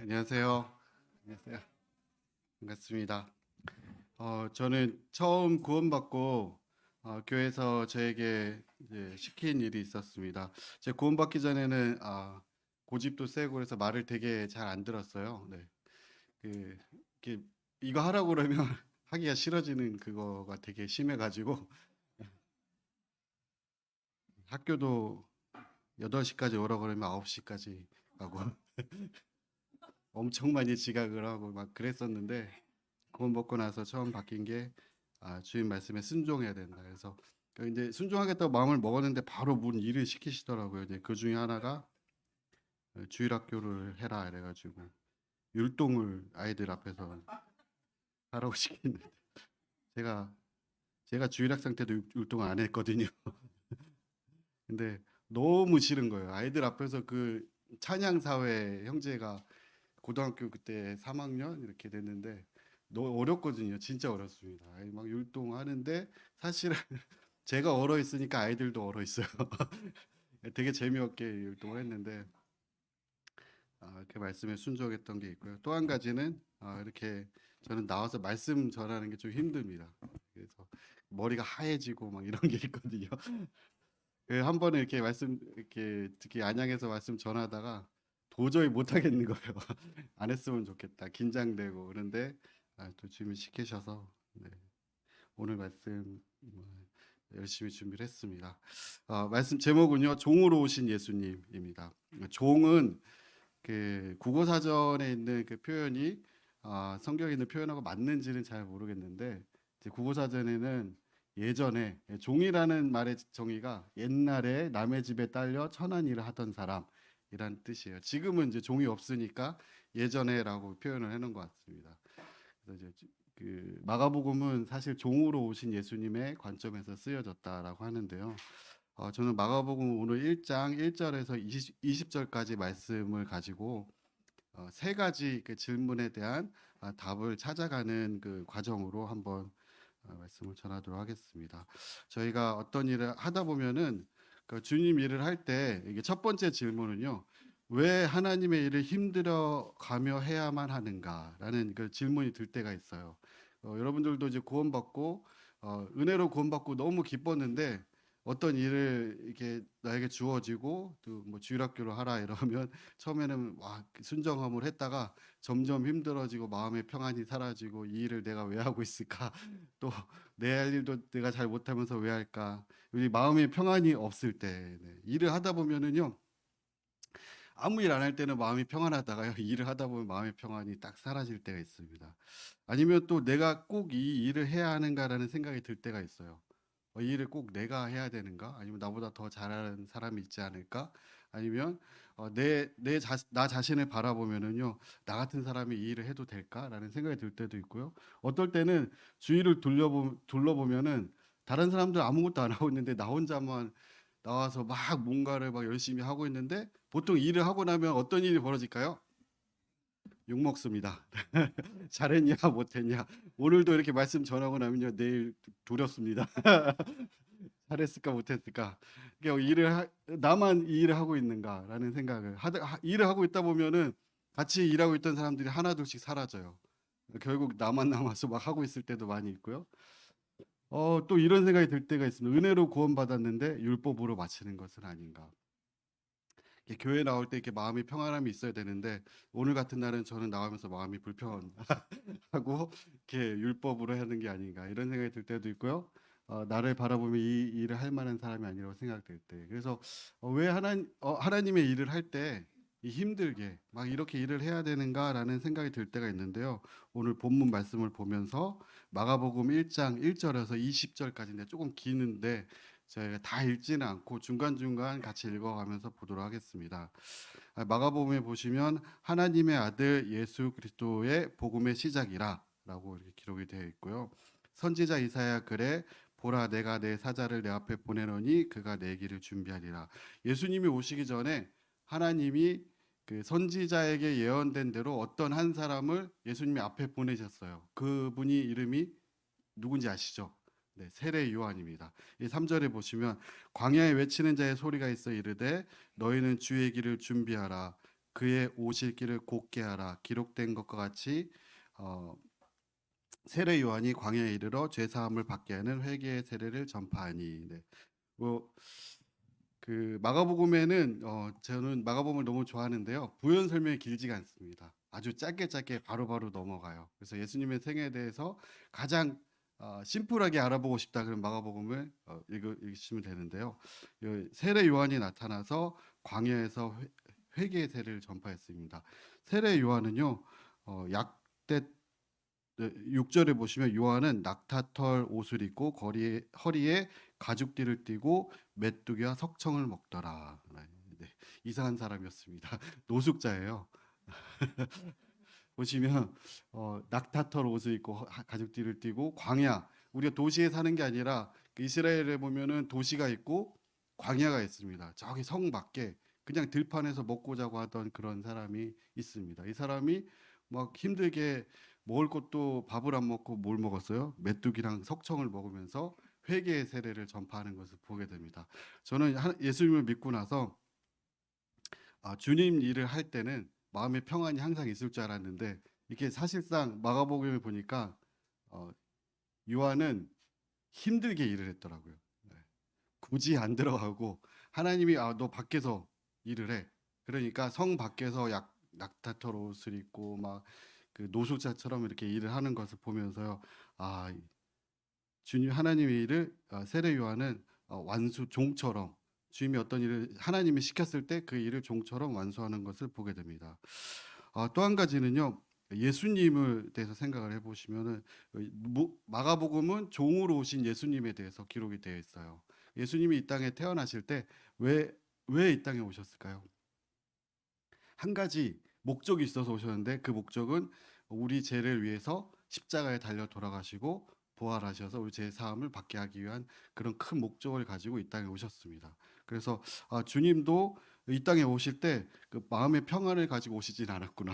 안녕하세요. 안녕하세요. 반갑습니다. 저는 처음 구원받고 교회에서 저에게 이제 시킨 일이 있었습니다. 제가 구원받기 전에는 고집도 세고 그래서 말을 되게 잘 안 들었어요. 네. 그 이렇게 이거 하라고 그러면 하기가 싫어지는 그거가 되게 심해가지고 학교도 8시까지 오라고 그러면 9시까지 가고 엄청 많이 지각을 하고 막 그랬었는데 구원 받고 나서 처음 바뀐 게 주님 말씀에 순종해야 된다. 그래서 이제 순종하겠다고 마음을 먹었는데 바로 문 일을 시키시더라고요. 이제 그 중에 하나가 주일학교를 해라 이래가지고 율동을 아이들 앞에서 하라고 시키는데 제가 제가 주일학생 때도 율동을 안 했거든요. 근데 너무 싫은 거예요. 아이들 앞에서 그 찬양사회 형제가 고등학교 그때 3학년 이렇게 됐는데 너무 어렵거든요. 진짜 어렵습니다. 막 율동하는데 사실은 제가 얼어 있으니까 아이들도 얼어 있어요. 되게 재미없게 율동을 했는데 이렇게 말씀에 순종했던 게 있고요. 또 한 가지는 이렇게 저는 나와서 말씀 전하는 게 좀 힘듭니다. 그래서 머리가 하얘지고 막 이런 게 있거든요. 한 번에 이렇게 말씀 이렇게 특히 안양에서 말씀 전하다가 도저히 못 하겠는 거예요. 안 했으면 좋겠다. 긴장되고 그런데 또 주님이 시키셔서 네, 오늘 말씀 열심히 준비를 했습니다. 말씀 제목은요. 종으로 오신 예수님입니다. 종은 그 국어 사전에 있는 그 표현이 성경에 있는 표현하고 맞는지는 잘 모르겠는데 이제 국어 사전에는 예전에 종이라는 말의 정의가 옛날에 남의 집에 딸려 천한 일을 하던 사람이란 뜻이에요. 지금은 이제 종이 없으니까 예전에라고 표현을 해놓은 것 같습니다. 그래서 이제 그 마가복음은 사실 종으로 오신 예수님의 관점에서 쓰여졌다라고 하는데요. 저는 마가복음 오늘 1장 1절에서 20절까지 말씀을 가지고 세 가지 그 질문에 대한 답을 찾아가는 그 과정으로 한번 말씀을 전하도록 하겠습니다. 저희가 어떤 일을 하다 보면은 그 주님 일을 할 때 이게 첫 번째 질문은요. 왜 하나님의 일을 힘들어 가며 해야만 하는가라는 그 질문이 들 때가 있어요. 여러분들도 이제 구원받고 은혜로 구원받고 너무 기뻤는데 어떤 일을 이렇게 나에게 주어지고 또 뭐 주일학교를 하라 이러면 처음에는 와 순정함을 했다가 점점 힘들어지고 마음의 평안이 사라지고 이 일을 내가 왜 하고 있을까? 또 내 할 일도 내가 잘 못하면서 왜 할까? 우리 마음의 평안이 없을 때 일을 하다 보면은요 아무 일 안 할 때는 마음이 평안하다가요 일을 하다 보면 마음의 평안이 딱 사라질 때가 있습니다. 아니면 또 내가 꼭 이 일을 해야 하는가라는 생각이 들 때가 있어요. 이 일을 꼭 내가 해야 되는가? 아니면 나보다 더 잘하는 사람이 있지 않을까? 아니면 나 자신을 바라보면은요, 나 같은 사람이 이 일을 해도 될까라는 생각이 들 때도 있고요. 어떨 때는 주위를 둘러보면은 다른 사람들 아무것도 안 하고 있는데 나 혼자만 나와서 막 뭔가를 막 열심히 하고 있는데 보통 일을 하고 나면 어떤 일이 벌어질까요? 욕 먹습니다. 잘했냐 못했냐. 오늘도 이렇게 말씀 전하고 나면요 내일 두렵습니다. 잘했을까 못했을까. 그러니까 나만 이 일을 하고 있는가라는 생각을 일을 하고 있다 보면은 같이 일하고 있던 사람들이 하나둘씩 사라져요. 결국 나만 남아서 막 하고 있을 때도 많이 있고요. 또 이런 생각이 들 때가 있습니다. 은혜로 구원받았는데 율법으로 마치는 것은 아닌가. 이렇게 교회 나올 때 이렇게 마음이 평안함이 있어야 되는데 오늘 같은 날은 저는 나오면서 마음이 불편하고 이렇게 율법으로 하는 게 아닌가 이런 생각이 들 때도 있고요. 나를 바라보면 이 일을 할 만한 사람이 아니라고 생각될 때. 그래서 왜 하나님의 일을 할 때 힘들게 막 이렇게 일을 해야 되는가라는 생각이 들 때가 있는데요. 오늘 본문 말씀을 보면서 마가복음 1장 1절에서 20절까지인데 조금 기는데 저희가 다 읽지는 않고 중간중간 같이 읽어가면서 보도록 하겠습니다. 마가복음에 보시면 하나님의 아들 예수 그리스도의 복음의 시작이라 라고 이렇게 기록이 되어 있고요. 선지자 이사야 글에 보라 내가 내 사자를 내 앞에 보내노니 그가 내 길을 준비하리라. 예수님이 오시기 전에 하나님이 그 선지자에게 예언된 대로 어떤 한 사람을 예수님이 앞에 보내셨어요. 그분이 이름이 누군지 아시죠? 네, 세례 요한입니다. 이 3절에 보시면 광야에 외치는 자의 소리가 있어 이르되 너희는 주의 길을 준비하라 그의 오실 길을 곧게 하라. 기록된 것과 같이 어, 세례 요한이 광야에 이르러 죄 사함을 받게 하는 회개의 세례를 전파하니. 네. 뭐, 그 마가복음에는 저는 마가복음을 너무 좋아하는데요. 부연 설명이 길지가 않습니다. 아주 짧게 짧게 바로바로 넘어가요. 그래서 예수님의 생애에 대해서 가장 심플하게 알아보고 싶다 그런 마가복음을 읽으시면 되는데요. 세례 요한이 나타나서 광야에서 회개의 세례를 전파했습니다. 세례 요한은요, 약대 6절에 보시면 요한은 낙타털 옷을 입고 허리에 가죽띠를 띠고 메뚜기와 석청을 먹더라. 네, 이상한 사람이었습니다. 노숙자예요. 보시면 낙타털 옷을 입고 가죽띠를 띠고 광야, 우리가 도시에 사는 게 아니라 그 이스라엘에 보면은 도시가 있고 광야가 있습니다. 저기 성 밖에 그냥 들판에서 먹고 자고 하던 그런 사람이 있습니다. 이 사람이 막 힘들게 먹을 것도 밥을 안 먹고 뭘 먹었어요? 메뚜기랑 석청을 먹으면서 회개의 세례를 전파하는 것을 보게 됩니다. 저는 예수님을 믿고 나서 주님 일을 할 때는 마음의 평안이 항상 있을 줄 알았는데 이게 사실상 마가복음을 보니까 어, 요한은 힘들게 일을 했더라고요. 네. 굳이 안 들어가고 하나님이 너 밖에서 일을 해. 그러니까 성 밖에서 낙타털 옷을 입고 막 그 노숙자처럼 이렇게 일을 하는 것을 보면서요. 아, 주님 하나님의 일을 세례 요한은 완수 종처럼 주님이 어떤 일을 하나님이 시켰을 때 그 일을 종처럼 완수하는 것을 보게 됩니다. 또 한 가지는요. 예수님을 대해서 생각을 해보시면은 마가복음은 종으로 오신 예수님에 대해서 기록이 되어 있어요. 예수님이 이 땅에 태어나실 때 왜 이 땅에 오셨을까요? 한 가지 목적이 있어서 오셨는데 그 목적은 우리 죄를 위해서 십자가에 달려 돌아가시고 부활하셔서 우리 죄 사함을 받게 하기 위한 그런 큰 목적을 가지고 이 땅에 오셨습니다. 그래서 주님도 이 땅에 오실 때 그 마음의 평안을 가지고 오시진 않았구나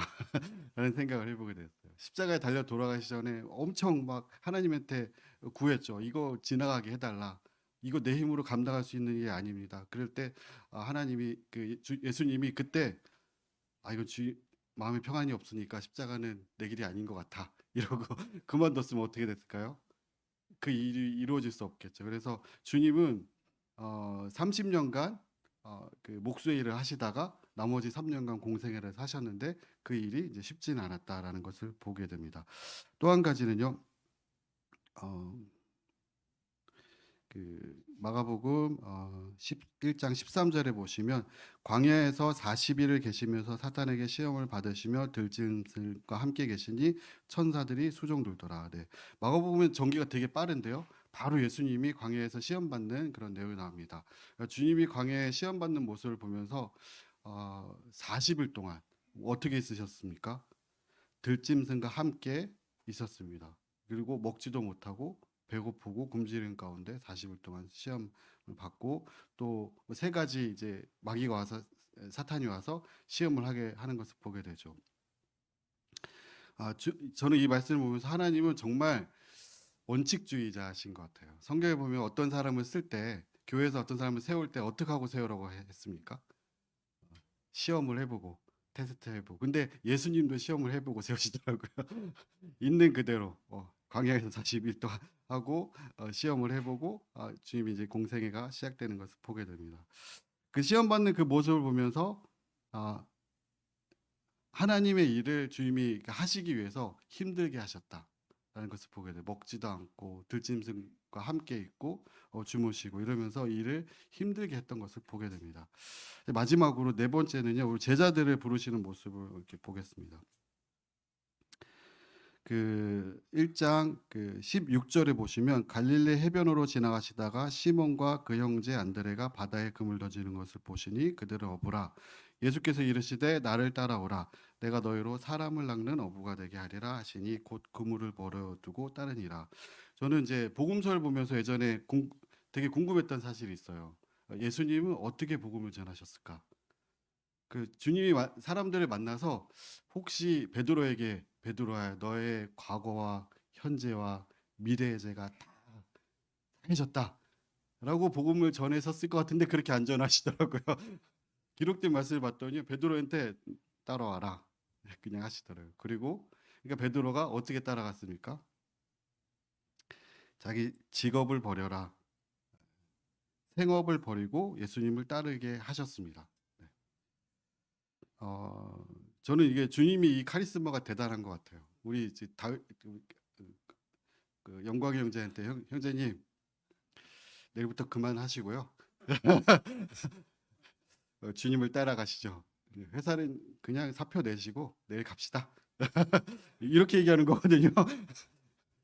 라는 생각을 해보게 됐어요. 십자가에 달려 돌아가시 전에 엄청 막 하나님한테 구했죠. 이거 지나가게 해달라. 이거 내 힘으로 감당할 수 있는 게 아닙니다. 그럴 때 하나님이 예수님이 그때 이거 마음의 평안이 없으니까 십자가는 내 길이 아닌 것 같아. 이러고 그만뒀으면 어떻게 됐을까요? 그 일이 이루어질 수 없겠죠. 그래서 주님은 30년간 그 목수의 일을 하시다가 나머지 3년간 공생애를 하셨는데 그 일이 이제 쉽지는 않았다라는 것을 보게 됩니다. 또 한 가지는요. 어, 그 마가복음 11장 13절에 보시면 광야에서 40일을 계시면서 사탄에게 시험을 받으시며 들짐승과 함께 계시니 천사들이 수종 돌더라. 네. 마가복음은 전개가 되게 빠른데요. 바로 예수님이 광야에서 시험 받는 그런 내용이 나옵니다. 그러니까 주님이 광야에 시험 받는 모습을 보면서 40일 동안 어떻게 있으셨습니까? 들짐승과 함께 있었습니다. 그리고 먹지도 못하고 배고프고 굶주린 가운데 40일 동안 시험을 받고 또 세 가지 이제 마귀가 와서 사탄이 와서 시험을 하게 하는 것을 보게 되죠. 저는 이 말씀을 보면서 하나님은 정말 원칙주의자신 것 같아요. 성경에 보면 어떤 사람을 쓸 때 교회에서 어떤 사람을 세울 때 어떻게 하고 세우라고 했습니까? 시험을 해보고 테스트 해보고. 근데 예수님도 시험을 해보고 세우시더라고요. 있는 그대로 광야에서 40일 동안 하고 시험을 해보고 주님이 이제 공생애가 시작되는 것을 보게 됩니다. 그 시험 받는 그 모습을 보면서 아, 하나님의 일을 주님이 하시기 위해서 힘들게 하셨다라는 것을 보게 돼요. 먹지도 않고 들짐승과 함께 있고 주무시고 이러면서 일을 힘들게 했던 것을 보게 됩니다. 마지막으로 네 번째는요. 우리 제자들을 부르시는 모습을 이렇게 보겠습니다. 그 1장 그 16절에 보시면 갈릴리 해변으로 지나가시다가 시몬과 그 형제 안드레가 바다에 그물 던지는 것을 보시니 그들을 어부라. 예수께서 이르시되 나를 따라오라. 내가 너희로 사람을 낚는 어부가 되게 하리라 하시니 곧 그물을 버려두고 따르니라. 저는 이제 복음서를 보면서 예전에 되게 궁금했던 사실이 있어요. 예수님은 어떻게 복음을 전하셨을까? 그 주님이 사람들을 만나서 혹시 베드로에게 베드로야 너의 과거와 현재와 미래의 죄가 다 해졌다라고 복음을 전했었을 것 같은데 그렇게 안 전하시더라고요. 기록된 말씀을 봤더니 베드로한테 따라와라. 그냥 하시더래요. 그리고 그러니까 베드로가 어떻게 따라갔습니까? 자기 직업을 버려라. 생업을 버리고 예수님을 따르게 하셨습니다. 네. 어, 저는 이게 주님이 이 카리스마가 대단한 것 같아요. 우리 이제 그 영광 형제한테 형제님 내일부터 그만하시고요. 주님을 따라가시죠. 회사는 그냥 사표 내시고 내일 갑시다. 이렇게 얘기하는 거거든요.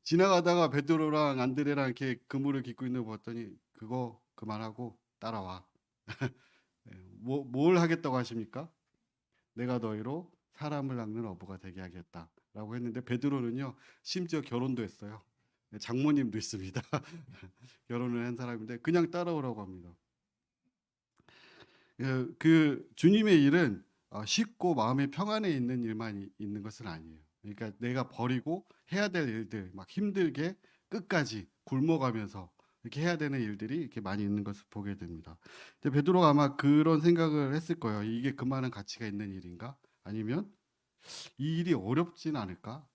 지나가다가 베드로랑 안드레랑 이렇게 그물을 깃고 있는 거 봤더니 그거 그만하고 따라와. 네, 뭘 하겠다고 하십니까? 내가 너희로 사람을 낚는 어부가 되게 하겠다라고 했는데 베드로는요 심지어 결혼도 했어요. 네, 장모님도 있습니다. 결혼을 한 사람인데 그냥 따라오라고 합니다. 그 주님의 일은 쉽고 마음의 평안에 있는 일만 있는 것은 아니에요. 그러니까 내가 버리고 해야 될 일들 막 힘들게 끝까지 굶어가면서 이렇게 해야 되는 일들이 이렇게 많이 있는 것을 보게 됩니다. 근데 베드로가 아마 그런 생각을 했을 거예요. 이게 그만한 가치가 있는 일인가? 아니면 이 일이 어렵진 않을까?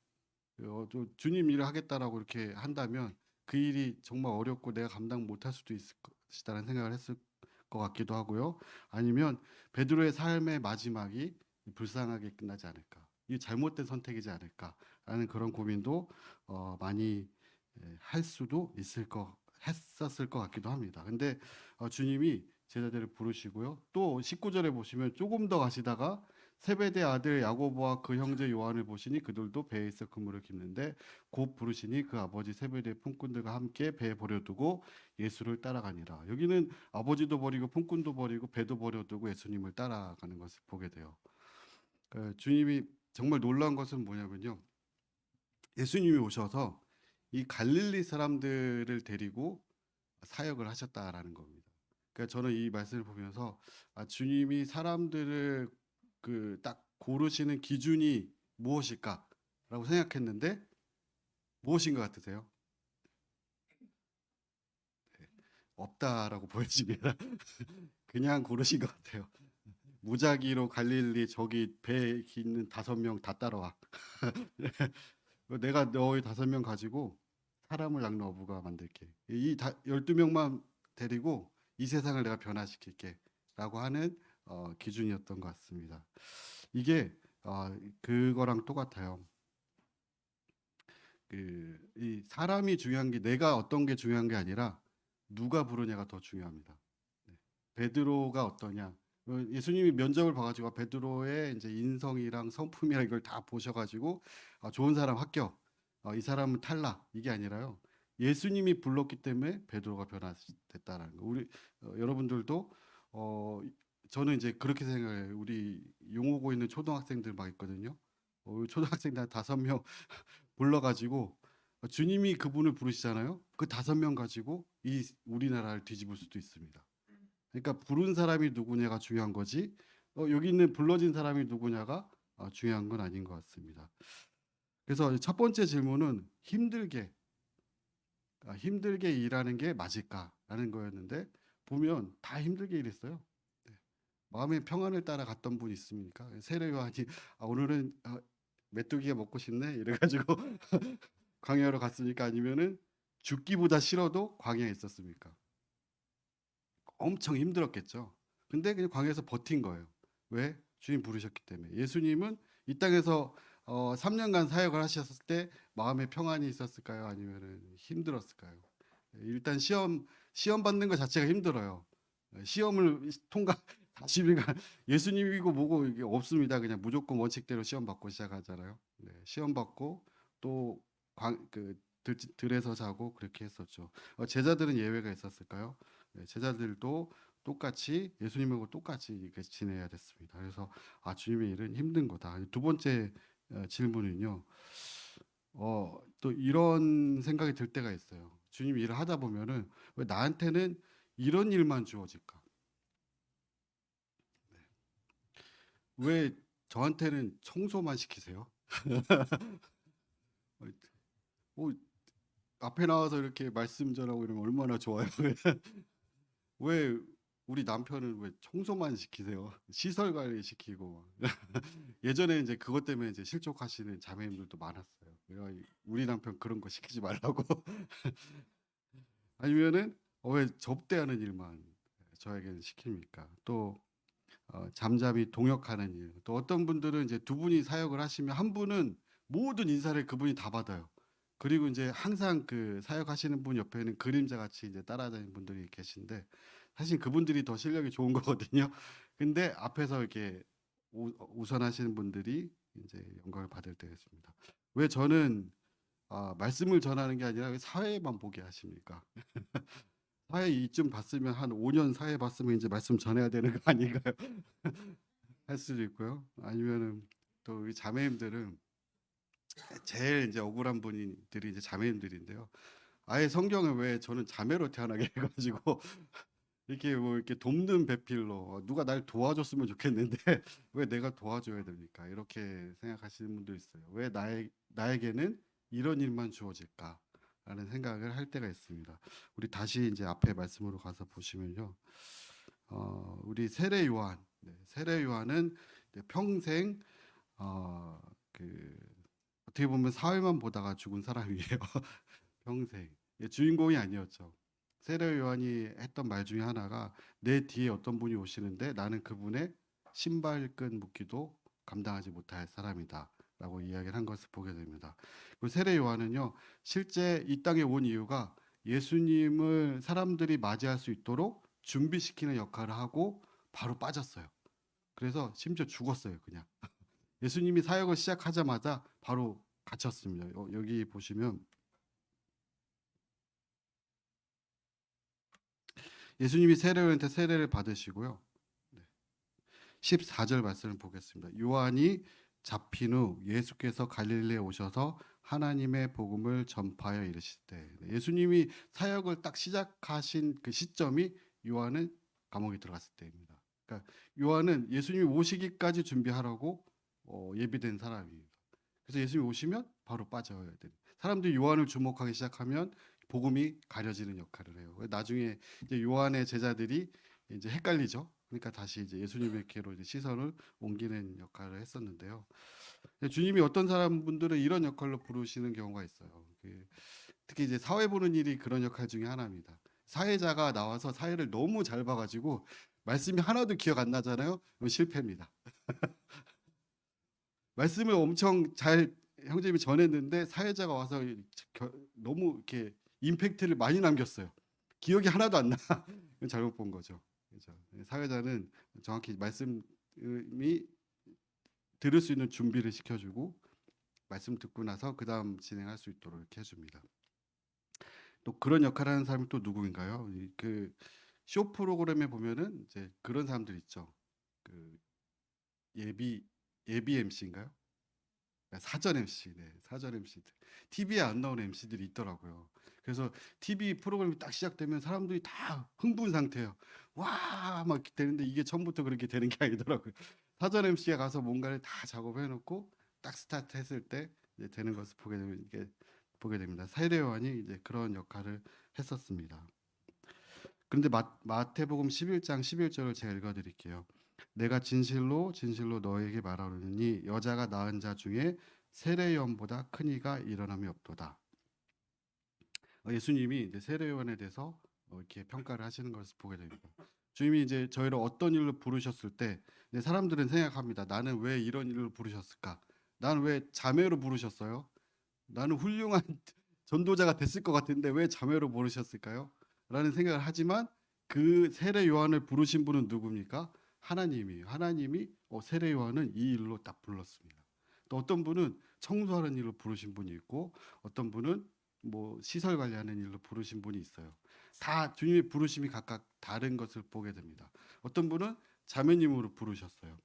주님 일을 하겠다라고 이렇게 한다면 그 일이 정말 어렵고 내가 감당 못할 수도 있을 것이다라는 생각을 했을 것 같기도 하고요. 아니면 베드로의 삶의 마지막이 불쌍하게 끝나지 않을까? 이 잘못된 선택이지 않을까라는 그런 고민도 많이 할 수도 했었을 것 같기도 합니다. 근데 주님이 제자들을 부르시고요. 또 19절에 보시면 조금 더 가시다가 세베대 아들 야고보와 그 형제 요한을 보시니 그들도 배에 있어 그물을 깁는데 곧 부르시니 그 아버지 세베대의 품꾼들과 함께 배에 버려두고 예수를 따라가니라. 여기는 아버지도 버리고 품꾼도 버리고 배도 버려두고 예수님을 따라가는 것을 보게 돼요. 주님이 정말 놀라운 것은 뭐냐면요. 예수님이 오셔서 이 갈릴리 사람들을 데리고 사역을 하셨다라는 겁니다. 그러니까 저는 이 말씀을 보면서 주님이 사람들을 그 딱 고르시는 기준이 무엇일까라고 생각했는데 무엇인 것 같으세요? 없다라고 보여집니다. 그냥 고르신 것 같아요. 무작위로 갈릴리 저기 배에 있는 5명 다 따라와. 내가 너희 5명 가지고 사람을 낚는 어부가 만들게. 이 12명만 데리고 이 세상을 내가 변화시킬게. 라고 하는 기준이었던 것 같습니다. 이게 그거랑 똑같아요. 이 사람이 중요한 게 내가 어떤 게 중요한 게 아니라 누가 부르냐가 더 중요합니다. 네. 베드로가 어떠냐. 예수님이 면접을 봐가지고 베드로의 이제 인성이랑 성품이랑 이걸 다 보셔가지고 좋은 사람 합격, 이 사람은 탈락 이게 아니라요. 예수님이 불렀기 때문에 베드로가 변화됐다라는 거. 우리 여러분들도 저는 이제 그렇게 생각해요. 우리 용오고 있는 초등학생들 막 있거든요. 초등학생들 한 5명 불러가지고 주님이 그분을 부르시잖아요. 그 5명 가지고 이 우리나라를 뒤집을 수도 있습니다. 그러니까 부른 사람이 누구냐가 중요한 거지. 여기 있는 불러진 사람이 누구냐가 중요한 건 아닌 것 같습니다. 그래서 첫 번째 질문은 힘들게 일하는 게 맞을까라는 거였는데 보면 다 힘들게 일했어요. 네. 마음의 평안을 따라 갔던 분 있습니까? 세례 요한이 오늘은 메뚜기가 먹고 싶네 이래가지고 광야로 갔습니까? 아니면은 죽기보다 싫어도 광야에 있었습니까? 엄청 힘들었겠죠. 근데 그냥 광야에서 버틴 거예요. 왜? 주님 부르셨기 때문에. 예수님은 이 땅에서 3년간 사역을 하셨을 때 마음의 평안이 있었을까요? 아니면은 힘들었을까요? 일단 시험 받는 것 자체가 힘들어요. 시험을 통과 40일간 예수님이고 뭐고 이게 없습니다. 그냥 무조건 원칙대로 시험 받고 시작하잖아요. 네, 시험 받고 또 들에서 자고 그렇게 했었죠. 제자들은 예외가 있었을까요? 네, 제자들도 똑같이 예수님하고 똑같이 이렇게 지내야 됐습니다. 그래서 주님의 일은 힘든 거다. 두 번째 질문은요. 또 이런 생각이 들 때가 있어요. 주님 일을 하다 보면은 왜 나한테는 이런 일만 주어질까? 네. 왜 저한테는 청소만 시키세요? 어, 앞에 나와서 이렇게 말씀 전하고 이러면 얼마나 좋아요. 왜 우리 남편은 왜 청소만 시키세요? 시설 관리 시키고. 예전에 이제 그것 때문에 이제 실족하시는 자매님들도 많았어요. 내가 우리 남편 그런 거 시키지 말라고. 아니면은 왜 접대하는 일만 저에게는 시킵니까? 또 잠잠히 동역하는 일. 또 어떤 분들은 이제 두 분이 사역을 하시면 한 분은 모든 인사를 그분이 다 받아요. 그리고 이제 항상 그 사역하시는 분 옆에는 그림자 같이 이제 따라다니는 분들이 계신데 사실 그분들이 더 실력이 좋은 거거든요. 근데 앞에서 이렇게 우선하시는 분들이 이제 영광을 받을 때가 있습니다. 왜 저는 말씀을 전하는 게 아니라 왜 사회만 보게 하십니까? 사회 이쯤 봤으면 한 5년 사회 봤으면 이제 말씀 전해야 되는 거 아닌가요? 할 수도 있고요. 아니면은 또 우리 자매님들은 제일 이제 억울한 분들이 이제 자매님들인데요. 아예 성경을 왜 저는 자매로 태어나게 해가지고 이렇게 뭐 이렇게 돕는 배필로 누가 날 도와줬으면 좋겠는데 왜 내가 도와줘야 됩니까? 이렇게 생각하시는 분도 있어요. 왜 나에게는 이런 일만 주어질까? 라는 생각을 할 때가 있습니다. 우리 다시 이제 앞에 말씀으로 가서 보시면요. 우리 세례 요한, 네, 세례 요한은 이제 평생 어, 그 어떻게 보면 사회만 보다가 죽은 사람이에요. 평생. 예, 주인공이 아니었죠. 세례 요한이 했던 말 중에 하나가 내 뒤에 어떤 분이 오시는데 나는 그분의 신발끈 묶기도 감당하지 못할 사람이다. 라고 이야기를 한 것을 보게 됩니다. 그 세례 요한은요, 실제 이 땅에 온 이유가 예수님을 사람들이 맞이할 수 있도록 준비시키는 역할을 하고 바로 빠졌어요. 그래서 심지어 죽었어요, 그냥. 예수님이 사역을 시작하자마자 바로 갇혔습니다. 여기 보시면 예수님이 세례요한한테 세례를 받으시고요. 14절 말씀을 보겠습니다. 요한이 잡힌 후 예수께서 갈릴리에 오셔서 하나님의 복음을 전파하여 이르시되, 예수님이 사역을 딱 시작하신 그 시점이 요한은 감옥에 들어갔을 때입니다. 그러니까 요한은 예수님이 오시기까지 준비하라고 예비된 사람입니다. 그래서 예수님이 오시면 바로 빠져야 돼요. 사람들이 요한을 주목하기 시작하면 복음이 가려지는 역할을 해요. 나중에 이제 요한의 제자들이 이제 헷갈리죠. 그러니까 다시 이제 예수님에게로 이제 시선을 옮기는 역할을 했었는데요. 주님이 어떤 사람분들은 이런 역할로 부르시는 경우가 있어요. 특히 이제 사회 보는 일이 그런 역할 중에 하나입니다. 사회자가 나와서 사회를 너무 잘 봐가지고 말씀이 하나도 기억 안 나잖아요. 그럼 실패입니다. 말씀을 엄청 잘 형제님이 전했는데 사회자가 와서 너무 이렇게 임팩트를 많이 남겼어요. 기억이 하나도 안 나. 잘못 본 거죠. 그렇죠. 사회자는 정확히 말씀이 들을 수 있는 준비를 시켜주고 말씀 듣고 나서 그 다음 진행할 수 있도록 이렇게 해줍니다. 또 그런 역할을 하는 사람이 또 누구인가요? 그 쇼 프로그램에 보면은 이제 그런 사람들 있죠. 그 예비 MC인가요? 사전 MC, 네, 사전 MC들. TV에 안 나오는 MC들이 있더라고요. 그래서 TV 프로그램이 딱 시작되면 사람들이 다 흥분 상태예요. 와, 막 되는데 이게 처음부터 그렇게 되는 게 아니더라고요. 사전 MC에 가서 뭔가를 다 작업해 놓고 딱 스타트 했을 때 이제 되는 것을 보게 됩니다. 세례 요한이 이제 그런 역할을 했었습니다. 그런데 마태복음 11장 11절을 제가 읽어 드릴게요. 내가 진실로 진실로 너에게 말하노니 여자가 낳은 자 중에 세례 요한보다 큰 이가 일어남이 없도다. 예수님이 이제 세례 요한에 대해서 이렇게 평가를 하시는 것을 보게 됩니다. 주님이 이제 저희를 어떤 일로 부르셨을 때 사람들은 생각합니다. 나는 왜 이런 일로 부르셨을까? 나는 왜 자매로 부르셨어요? 나는 훌륭한 전도자가 됐을 것 같은데 왜 자매로 부르셨을까요? 라는 생각을 하지만 그 세례 요한을 부르신 분은 누굽니까? 하나님이에요. 하나님이 세례 요한은 이 일로 딱 불렀습니다. 또 어떤 분은 청소하는 일로 부르신 분이 있고 어떤 분은 뭐 시설 관리하는 일로 부르신 분이 있어요. 다 주님의 부르심이 각각 다른 것을 보게 됩니다. 어떤 분은 자매님으로 부르셨어요.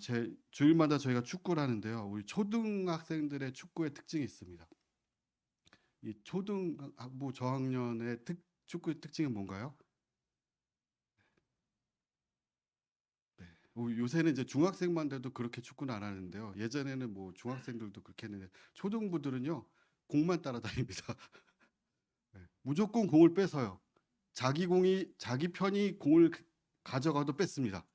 제 주일마다 저희가 축구를 하는데요. 우리 초등학생들의 축구의 특징이 있습니다. 이 초등학부 저학년의 축구의 특징은 뭔가요? 네. 요새는 이제 중학생만 돼도 그렇게 축구는 안 하는데요. 예전에는 뭐 중학생들도 그렇게 했는데 초등부들은요 공만 따라다닙니다. 네. 무조건 공을 뺏어요. 자기 편이 공을 가져가도 뺐습니다.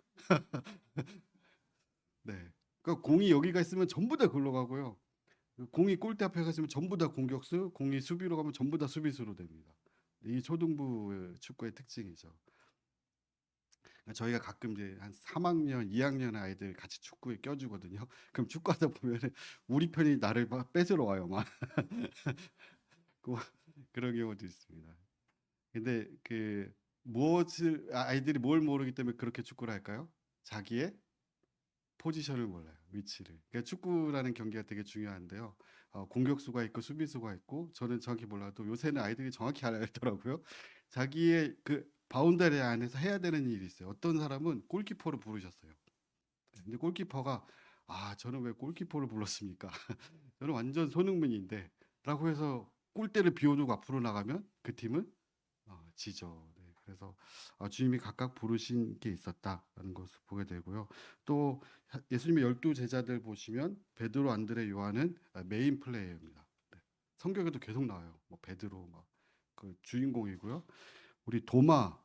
네. 그러니까 공이 여기가 있으면 전부 다 글로 가고요. 공이 골대 앞에 가 있으면 전부 다 공격수, 공이 수비로 가면 전부 다 수비수로 됩니다. 이 초등부 축구의 특징이죠. 그러니까 저희가 가끔 이제 한 3학년, 2학년 아이들 같이 축구에 껴주거든요. 그럼 축구하다 보면 우리 편이 나를 막 뺏으러 와요, 막. 그- 그런 경우도 있습니다. 근데 그 무엇을 아이들이 뭘 모르기 때문에 그렇게 축구를 할까요? 자기의 포지션을 몰라요. 위치를. 그러니까 축구라는 경기가 되게 중요한데요. 공격수가 있고 수비수가 있고 저는 정확히 몰라도 요새는 아이들이 정확히 알더라고요. 자기의 그 바운더리 안에서 해야 되는 일이 있어요. 어떤 사람은 골키퍼를 부르셨어요. 근데 골키퍼가 저는 왜 골키퍼를 불렀습니까? 저는 완전 손흥민인데 라고 해서 골대를 비워두고 앞으로 나가면 그 팀은 지죠. 네, 그래서 주님이 각각 부르신 게 있었다라는 것을 보게 되고요. 또 예수님의 12 제자들 보시면 베드로, 안드레, 요한은 메인 플레이어입니다. 네, 성경에도 계속 나와요. 뭐 베드로 막 그 주인공이고요. 우리 도마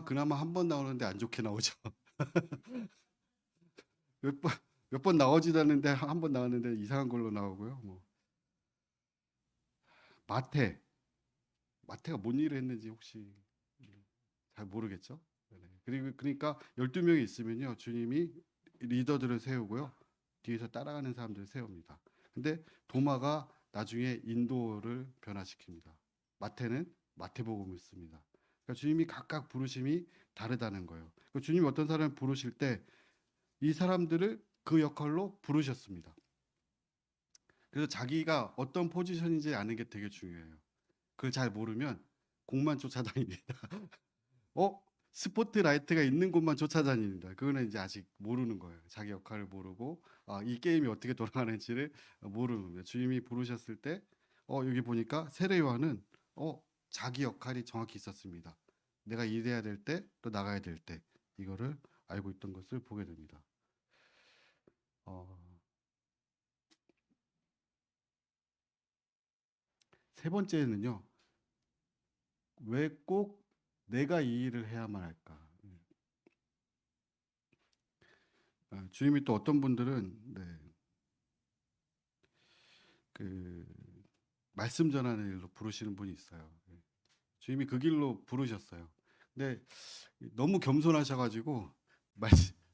그나마 한 번 나오는데 안 좋게 나오죠. 몇 번 몇 번 나오지도 않는데 한 번 나왔는데 이상한 걸로 나오고요. 뭐 마태 마태가 뭔 일을 했는지 혹시 잘 모르겠죠. 네. 그리고 그러니까 12명이 있으면요. 주님이 리더들을 세우고요. 뒤에서 따라가는 사람들을 세웁니다. 근데 도마가 나중에 인도를 변화시킵니다. 마태는 마태복음을 씁니다. 그러니까 주님이 각각 부르심이 다르다는 거예요. 그러니까 주님이 어떤 사람을 부르실 때 이 사람들을 그 역할로 부르셨습니다. 그래서 자기가 어떤 포지션인지 아는 게 되게 중요해요. 그걸 잘 모르면 공만 쫓아다닙니다. 어? 스포트라이트가 있는 곳만 쫓아다닙니다. 그거는 이제 아직 모르는 거예요. 자기 역할을 모르고 이 게임이 어떻게 돌아가는지를 모르는 거예요. 주님이 부르셨을 때 여기 보니까 세례 요한은 자기 역할이 정확히 있었습니다. 내가 일해야 될 때 또 나가야 될 때 이거를 알고 있던 것을 보게 됩니다. 어, 세 번째는요. 왜 꼭 내가 이 일을 해야만 할까? 주님이 또 어떤 분들은 그 말씀 전하는 일로 부르시는 분이 있어요. 주님이 그 길로 부르셨어요. 근데 너무 겸손하셔가지고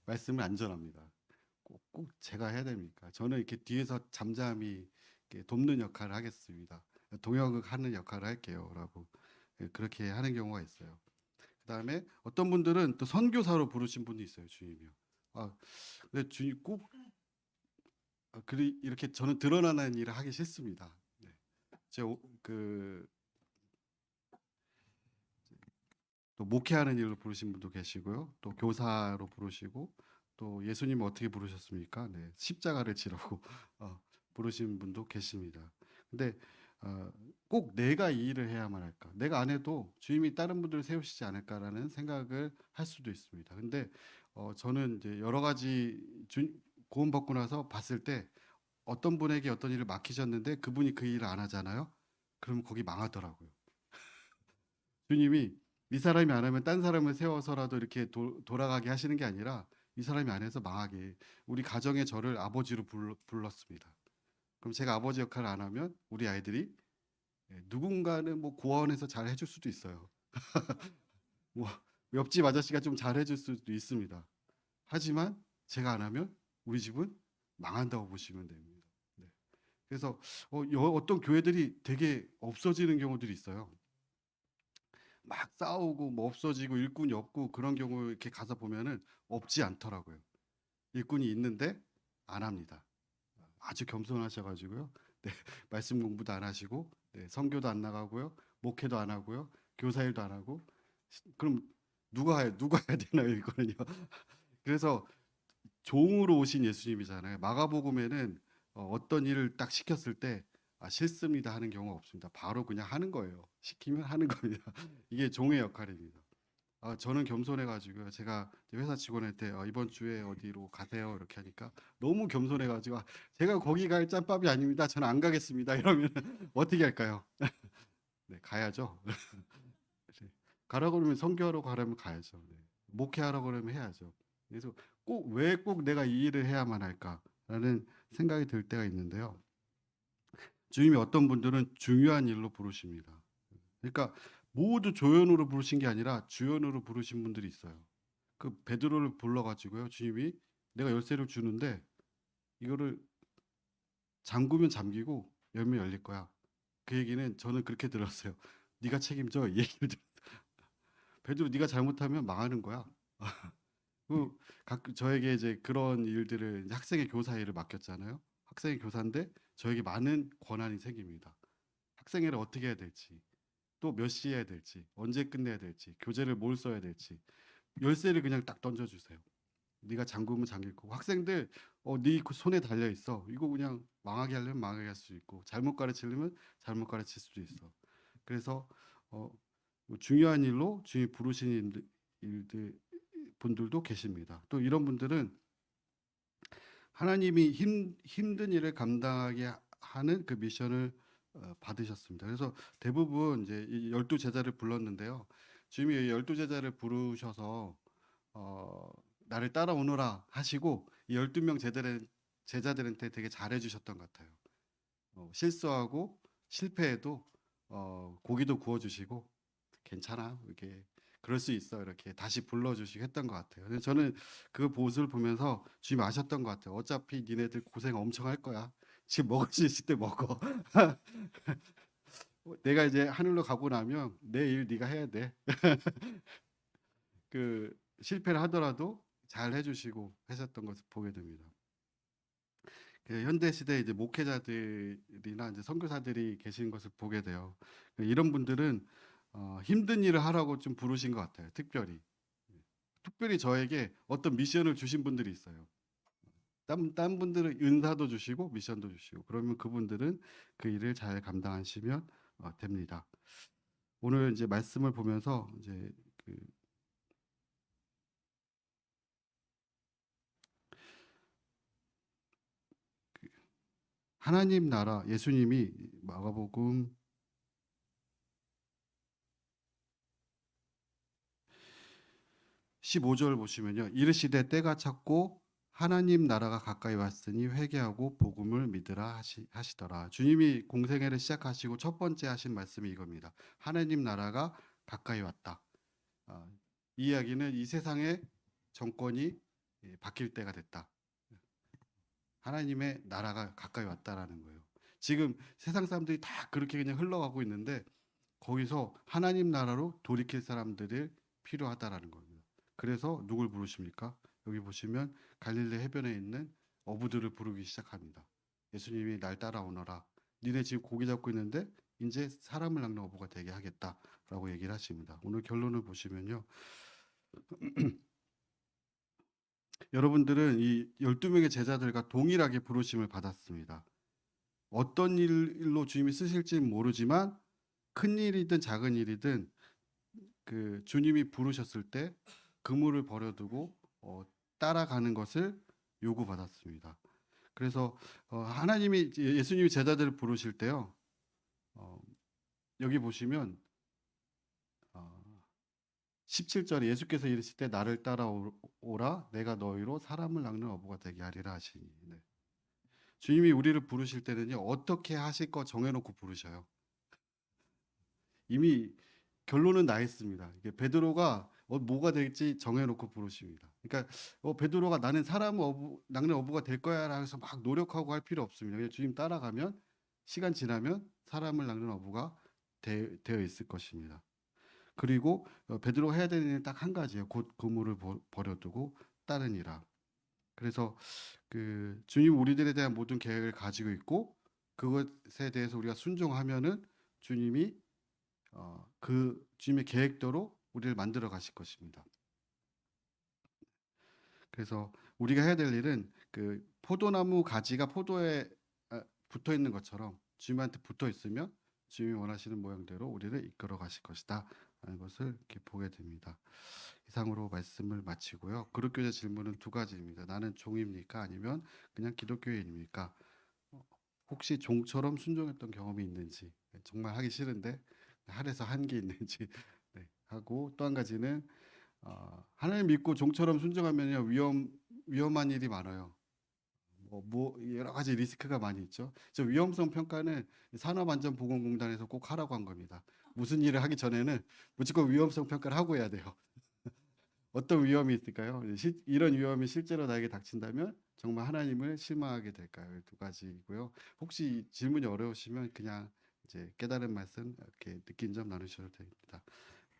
말씀을 안 전합니다. 꼭 제가 해야 됩니까? 저는 이렇게 뒤에서 잠잠히 이렇게 돕는 역할을 하겠습니다. 동역을 하는 역할을 할게요라고 그렇게 하는 경우가 있어요. 그다음에 어떤 분들은 또 선교사로 부르신 분이 있어요. 주님이요. 근데 주님 꼭 이렇게 저는 드러나는 일을 하기 싫습니다. 네. 그 또 목회하는 일로 부르신 분도 계시고요. 또 교사로 부르시고 또 예수님은 어떻게 부르셨습니까? 네, 십자가를 지라고 부르신 분도 계십니다. 근데 어, 꼭 내가 이 일을 해야만 할까? 내가 안 해도 주님이 다른 분들을 세우시지 않을까라는 생각을 할 수도 있습니다. 근데 저는 이제 여러 가지 구원 받고 나서 봤을 때 어떤 분에게 어떤 일을 맡기셨는데 그분이 그 일을 안 하잖아요. 그러면 거기 망하더라고요. 주님이 이 사람이 안 하면 딴 사람을 세워서라도 이렇게 돌아가게 하시는 게 아니라 이 사람이 안 해서 망하게 우리 가정의 저를 아버지로 불렀습니다. 그럼 제가 아버지 역할을 안 하면 우리 아이들이 누군가는 뭐 고아원에서 잘 해줄 수도 있어요. 뭐 옆집 아저씨가 좀 잘 해줄 수도 있습니다. 하지만 제가 안 하면 우리 집은 망한다고 보시면 됩니다. 네. 그래서 어떤 교회들이 되게 없어지는 경우들이 있어요. 막 싸우고 뭐 없어지고 일꾼이 없고 그런 경우 이렇게 가서 보면은 없지 않더라고요. 일꾼이 있는데 안 합니다. 아주 겸손하셔가지고요. 네, 말씀 공부도 안 하시고, 네, 선교도 안 나가고요, 목회도 안 하고요, 교사 일도 안 하고, 그럼 누가 해야 되나요 이거는요? 그래서 종으로 오신 예수님이잖아요. 마가복음에는 어떤 일을 딱 시켰을 때 싫습니다 하는 경우가 없습니다. 바로 그냥 하는 거예요. 시키면 하는 겁니다. 이게 종의 역할입니다. 저는 겸손해가지고요. 제가 회사 직원한테 이번 주에 어디로 가세요 이렇게 하니까 너무 겸손해가지고 제가 거기 갈 짬밥이 아닙니다. 저는 안 가겠습니다. 이러면 어떻게 할까요? 네, 가야죠. 가라 그러면 선교하러 가라면 가야죠. 네. 목회하러 그러면 해야죠. 그래서 꼭 왜 꼭 내가 이 일을 해야만 할까라는 생각이 들 때가 있는데요. 주님이 어떤 분들은 중요한 일로 부르십니다. 그러니까 모두 조연으로 부르신 게 아니라 주연으로 부르신 분들이 있어요. 그 베드로를 불러가지고요. 주님이 내가 열쇠를 주는데 이거를 잠그면 잠기고 열면 열릴 거야. 그 얘기는 저는 그렇게 들었어요. 네가 책임져 이 얘기를 베드로 네가 잘못하면 망하는 거야. 그 저에게 이제 그런 일들을 학생의 교사 일을 맡겼잖아요. 학생의 교사인데 저에게 많은 권한이 생깁니다. 학생회를 어떻게 해야 될지, 또 몇 시에 해야 될지, 언제 끝내야 될지, 교재를 뭘 써야 될지 열쇠를 그냥 딱 던져주세요. 네가 잠그면 잠길 거고 학생들 네 손에 달려 있어. 이거 그냥 망하게 하려면 망하게 할 수 있고 잘못 가르치려면 잘못 가르칠 수도 있어. 그래서 어, 뭐 중요한 일로 주님 부르신 일들 분들도 계십니다. 또 이런 분들은 하나님이 힘든 일을 감당하게 하는 그 미션을 받으셨습니다. 그래서 대부분 이제 이 12제자를 불렀는데요. 주님이 12제자를 부르셔서 어, 나를 따라오너라 하시고 이 12명 제자들한테 되게 잘해 주셨던 것 같아요. 실수하고 실패해도 고기도 구워 주시고 괜찮아. 이렇게 그럴 수 있어. 이렇게 다시 불러 주시고 했던 것 같아요. 근데 저는 그 모습을 보면서 주님 아셨던 것 같아요. 어차피 니네들 고생 엄청 할 거야. 지금 먹을 수 있을 때 먹어. 내가 이제 하늘로 가고 나면 내 일 네가 해야 돼. 그 실패를 하더라도 잘 해주시고 하셨던 것을 보게 됩니다. 그 현대 시대에 이제 목회자들이나 이제 선교사들이 계신 것을 보게 돼요. 이런 분들은 힘든 일을 하라고 좀 부르신 것 같아요. 특별히 저에게 어떤 미션을 주신 분들이 있어요. 딴 분들은 은사도 주시고 미션도 주시고 그러면 그분들은 그 일을 잘 감당하시면 됩니다. 오늘 이제 말씀을 보면서 이제 그 하나님 나라 예수님이 마가복음 15절 보시면요. 이르시되 때가 찼고 하나님 나라가 가까이 왔으니 회개하고 복음을 믿으라 하시더라. 주님이 공생애를 시작하시고 첫 번째 하신 말씀이 이겁니다. 하나님 나라가 가까이 왔다. 이 이야기는 이 세상의 정권이 바뀔 때가 됐다. 하나님의 나라가 가까이 왔다라는 거예요. 지금 세상 사람들이 다 그렇게 그냥 흘러가고 있는데 거기서 하나님 나라로 돌이킬 사람들이 필요하다라는 겁니다. 그래서 누굴 부르십니까? 여기 보시면 갈릴리 해변에 있는 어부들을 부르기 시작합니다. 예수님이 날 따라오너라. 니네 지금 고기 잡고 있는데 이제 사람을 낚는 어부가 되게 하겠다라고 얘기를 하십니다. 오늘 결론을 보시면요. 여러분들은 이 12명의 제자들과 동일하게 부르심을 받았습니다. 어떤 일로 주님이 쓰실지는 모르지만 큰 일이든 작은 일이든 그 주님이 부르셨을 때 그물을 버려두고 따라가는 것을 요구받았습니다. 그래서 하나님이 예수님이 제자들을 부르실 때요. 어, 여기 보시면 17절에 예수께서 이르실 때 나를 따라오라 내가 너희로 사람을 낚는 어부가 되게 하리라 하시니. 네. 주님이 우리를 부르실 때는요. 어떻게 하실 거 정해놓고 부르셔요. 이미 결론은 나 있습니다. 이게 베드로가 뭐가 될지 정해놓고 부르십니다. 그러니까 베드로가 나는 낚는 어부가 될 거야라고 해서 막 노력하고 할 필요 없습니다. 그냥 주님 따라가면 시간 지나면 사람을 낚는 어부가 되어 있을 것입니다. 그리고 베드로가 해야 되는 일은 딱 한 가지예요. 곧 그물을 버려두고 따르니라. 그래서 그 주님 우리들에 대한 모든 계획을 가지고 있고 그것에 대해서 우리가 순종하면은 주님이 그 주님의 계획대로 우리를 만들어 가실 것입니다. 그래서 우리가 해야 될 일은 그 포도나무 가지가 포도에 붙어 있는 것처럼 주님한테 붙어 있으면 주님이 원하시는 모양대로 우리를 이끌어 가실 것이다 라는 것을 이렇게 보게 됩니다. 이상으로 말씀을 마치고요. 그룹교제 질문은 두 가지입니다. 나는 종입니까? 아니면 그냥 기독교인입니까? 혹시 종처럼 순종했던 경험이 있는지, 정말 하기 싫은데 할애서 한 게 있는지 네, 하고 또 한 가지는 하나님 믿고 종처럼 순종하면요 위험한 일이 많아요. 뭐 여러 가지 리스크가 많이 있죠. 저 위험성 평가는 산업안전보건공단에서 꼭 하라고 한 겁니다. 무슨 일을 하기 전에는 무조건 위험성 평가를 하고 해야 돼요. 어떤 위험이 있을까요? 이런 위험이 실제로 나에게 닥친다면 정말 하나님을 실망하게 될까요? 이 두 가지고요. 혹시 질문이 어려우시면 그냥 이제 깨달은 말씀 이렇게 느낀 점 나누셔도 됩니다.